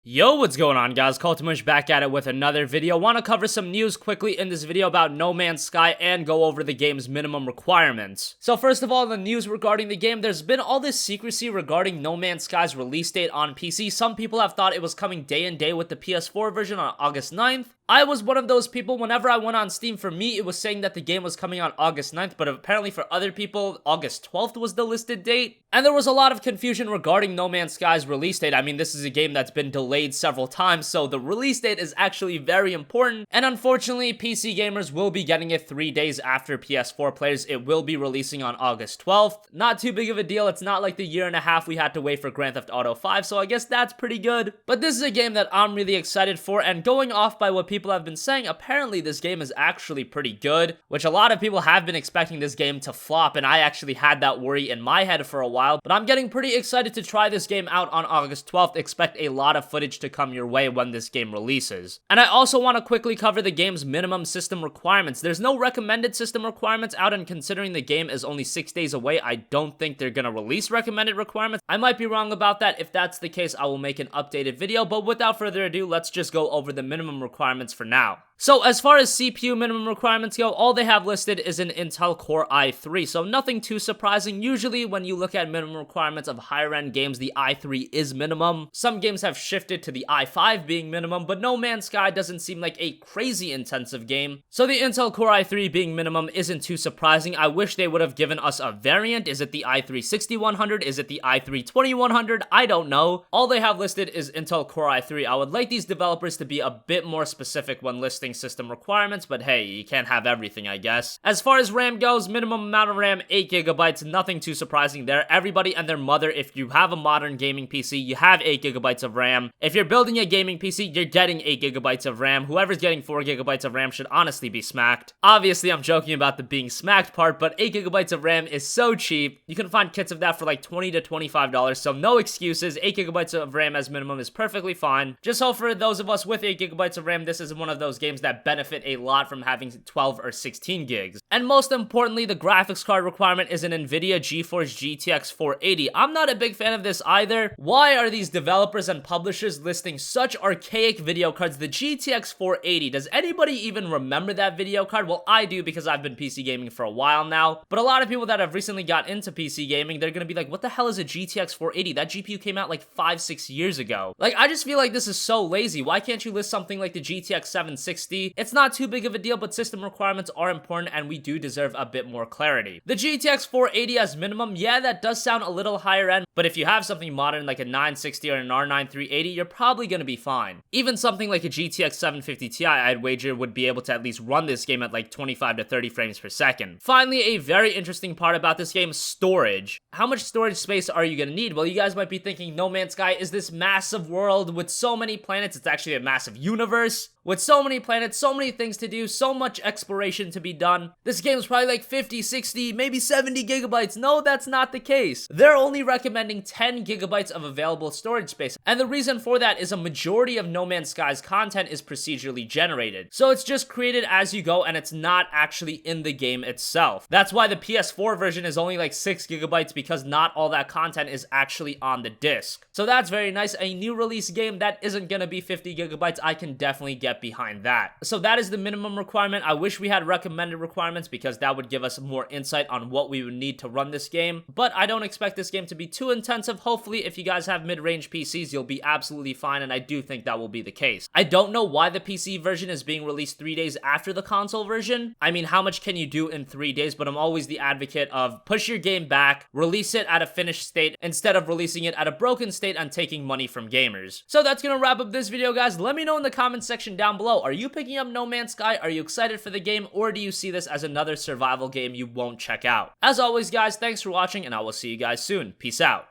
Yo, what's going on, guys? CultofMush back at it with another video. Want to cover some news quickly in this video about No Man's Sky and go over the game's minimum requirements. So first of all, the news regarding the game, there's been all this secrecy regarding No Man's Sky's release date on PC. Some people have thought it was coming day and day with the PS4 version on August 9th. I was one of those people. Whenever I went on Steam, for me, it was saying that the game was coming on August 9th, but apparently for other people, August 12th was the listed date. And there was a lot of confusion regarding No Man's Sky's release date. I mean, this is a game that's been delayed several times, so the release date is actually very important. And unfortunately, PC gamers will be getting it 3 days after PS4 players. It will be releasing on August 12th. Not too big of a deal. It's not like the year and a half we had to wait for Grand Theft Auto 5, so I guess that's pretty good. But this is a game that I'm really excited for, and going off by what people have been saying, apparently this game is actually pretty good, which a lot of people have been expecting this game to flop, and I actually had that worry in my head for a while, but I'm getting pretty excited to try this game out on August 12th. Expect a lot of footage to come your way when this game releases. And I also want to quickly cover the game's minimum system requirements. There's no recommended system requirements out, and considering the game is only 6 days away, I don't think they're gonna release recommended requirements. I might be wrong about that. If that's the case, I will make an updated video, but without further ado, let's just go over the minimum requirements for now. So as far as CPU minimum requirements go, all they have listed is an Intel Core i3, so nothing too surprising. Usually when you look at minimum requirements of higher end games, the i3 is minimum. Some games have shifted to the i5 being minimum, but No Man's Sky doesn't seem like a crazy intensive game. So the Intel Core i3 being minimum isn't too surprising. I wish they would have given us a variant. Is it the i3-6100? Is it the i3-2100? I don't know. All they have listed is Intel Core i3. I would like these developers to be a bit more specific when listing system requirements, but hey, you can't have everything, I guess. As far as RAM goes, minimum amount of RAM, 8GB, nothing too surprising there. Everybody and their mother, if you have a modern gaming PC, you have 8GB of RAM. If you're building a gaming PC, you're getting 8GB of RAM. Whoever's getting 4GB of RAM should honestly be smacked. Obviously, I'm joking about the being smacked part, but 8GB of RAM is so cheap. You can find kits of that for like $20 to $25, so no excuses. 8GB of RAM as minimum is perfectly fine. Just hope for those of us with 8GB of RAM, this is one of those games that benefit a lot from having 12 or 16 gigs. And most importantly, the graphics card requirement is an NVIDIA GeForce GTX 480. I'm not a big fan of this either. Why are these developers and publishers listing such archaic video cards? The GTX 480, does anybody even remember that video card? Well, I do, because I've been PC gaming for a while now, but a lot of people that have recently got into PC gaming, they're gonna be like, what the hell is a GTX 480? That GPU came out like 5-6 years ago. Like, I just feel like this is so lazy. Why can't you list something like the GTX 760? It's not too big of a deal, but system requirements are important, and we do deserve a bit more clarity. The GTX 480 as minimum, yeah, that does sound a little higher end, but if you have something modern like a 960 or an R9 380, you're probably gonna be fine. Even something like a GTX 750 Ti, I'd wager, would be able to at least run this game at like 25 to 30 frames per second. Finally, a very interesting part about this game, storage. How much storage space are you gonna need? Well, you guys might be thinking No Man's Sky is this massive world with so many planets. It's actually a massive universe with so many planets, so many things to do, so much exploration to be done. This game is probably like 50, 60, maybe 70 gigabytes. No, that's not the case. They're only recommending 10 gigabytes of available storage space. And the reason for that is a majority of No Man's Sky's content is procedurally generated. So it's just created as you go, and it's not actually in the game itself. That's why the PS4 version is only like 6 gigabytes, because not all that content is actually on the disc. So that's very nice. A new release game that isn't gonna be 50 gigabytes, I can definitely get behind that. So that is the minimum requirement. I wish we had recommended requirements, because that would give us more insight on what we would need to run this game, but I don't expect this game to be too intensive. Hopefully, if you guys have mid-range PCs, you'll be absolutely fine, and I do think that will be the case. I don't know why the PC version is being released 3 days after the console version. I mean, how much can you do in 3 days? But I'm always the advocate of push your game back, release it at a finished state instead of releasing it at a broken state and taking money from gamers. So that's gonna wrap up this video, guys. Let me know in the comments section down below. Are you picking up No Man's Sky? Are you excited for the game, or do you see this as another survival game you won't check out? As always, guys, thanks for watching, and I will see you guys soon. Peace out.